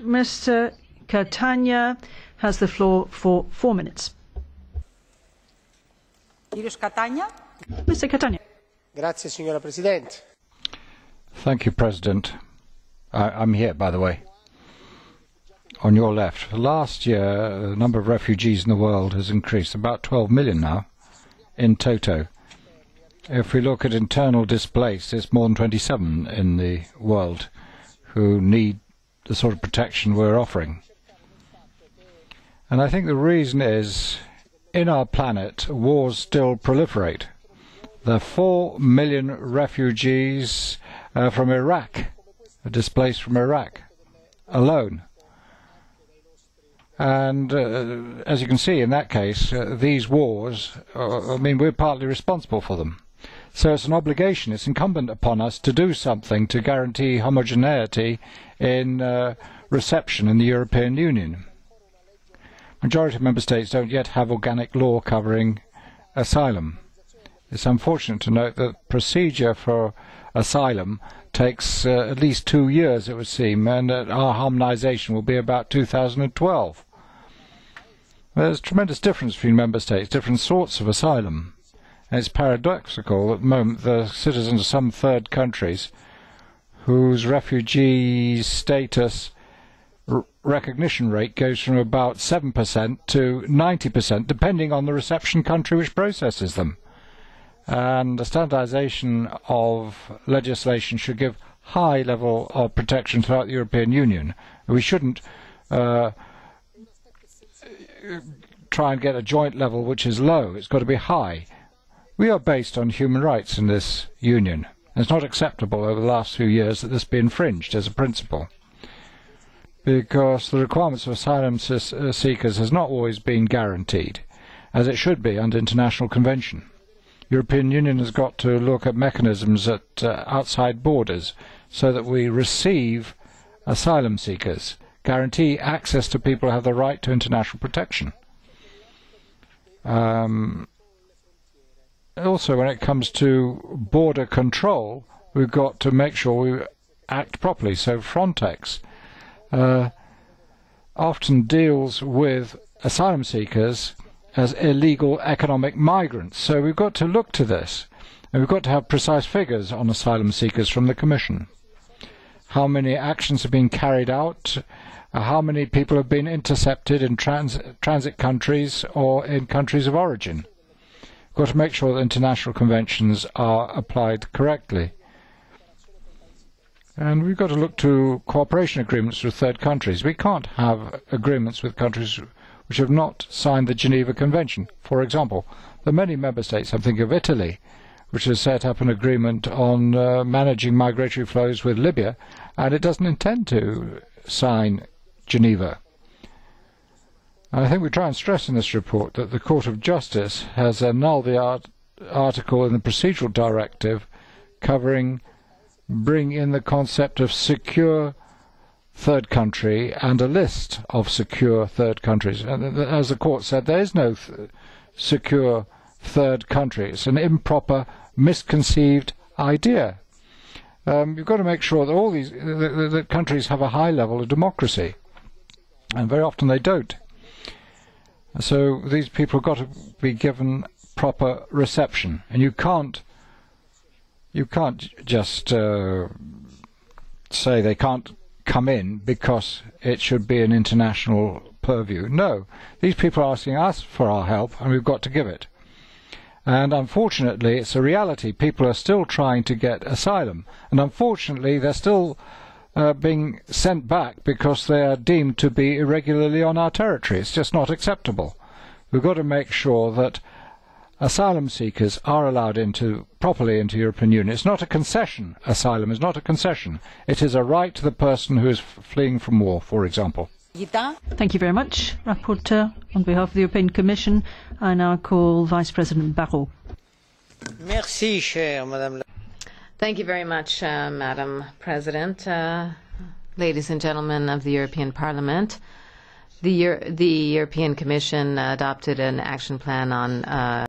Mr. Catania has the floor for 4 minutes. Mr. Catania. Grazie, signora Presidente. Thank you, President. I'm here, by the way, on your left. Last year, the number of refugees in the world has increased, about 12 million now, in toto. If we look at internal displaced, it's more than 27 in the world who need the sort of protection we're offering. And I think the reason is, in our planet, wars still proliferate. There are 4 million refugees from Iraq, displaced from Iraq, alone. And as you can see, in that case, these wars, we're partly responsible for them. So it's an obligation, it's incumbent upon us to do something to guarantee homogeneity in reception in the European Union. Majority of member states don't yet have organic law covering asylum. It's unfortunate to note that procedure for asylum takes at least 2 years, it would seem, and that our harmonisation will be about 2012. There's tremendous difference between member states, different sorts of asylum. And it's paradoxical at the moment the citizens of some third countries whose refugee status recognition rate goes from about 7% to 90%, depending on the reception country which processes them. And the standardisation of legislation should give high level of protection throughout the European Union. We shouldn't try and get a joint level which is low. It's got to be high. We are based on human rights in this union. It's not acceptable over the last few years that this be infringed as a principle, because the requirements of asylum seekers has not always been guaranteed, as it should be under international convention. European Union has got to look at mechanisms at outside borders so that we receive asylum seekers, guarantee access to people who have the right to international protection. Also, when it comes to border control, we've got to make sure we act properly. So Frontex often deals with asylum seekers as illegal economic migrants. So we've got to look to this, and we've got to have precise figures on asylum seekers from the Commission. How many actions have been carried out, how many people have been intercepted in transit countries or in countries of origin. We've got to make sure that international conventions are applied correctly. And we've got to look to cooperation agreements with third countries. We can't have agreements with countries which have not signed the Geneva Convention. For example, there are many member states, I'm thinking of Italy, which has set up an agreement on managing migratory flows with Libya, and it doesn't intend to sign Geneva. I think we try and stress in this report that the Court of Justice has annulled the article in the procedural directive covering bring in the concept of secure third country and a list of secure third countries. And as the court said, there is no secure third country. It's an improper, misconceived idea. You've got to make sure that all these that countries have a high level of democracy, and very often they don't. So these people have got to be given proper reception, and you can't just say they can't come in because it should be an international purview. No, these people are asking us for our help, and we've got to give it. And unfortunately, it's a reality. People are still trying to get asylum, and unfortunately, they're still being sent back because they are deemed to be irregularly on our territory. It's just not acceptable. We've got to make sure that asylum seekers are allowed properly into European Union. It's not a concession. Asylum is not a concession. It is a right to the person who is fleeing from war, for example. Thank you very much, Rapporteur. On behalf of the European Commission, I now call Vice President Barrot. Merci, chère Madame. Thank you very much, Madam President. Ladies and gentlemen of the European Parliament, the European Commission adopted an action plan on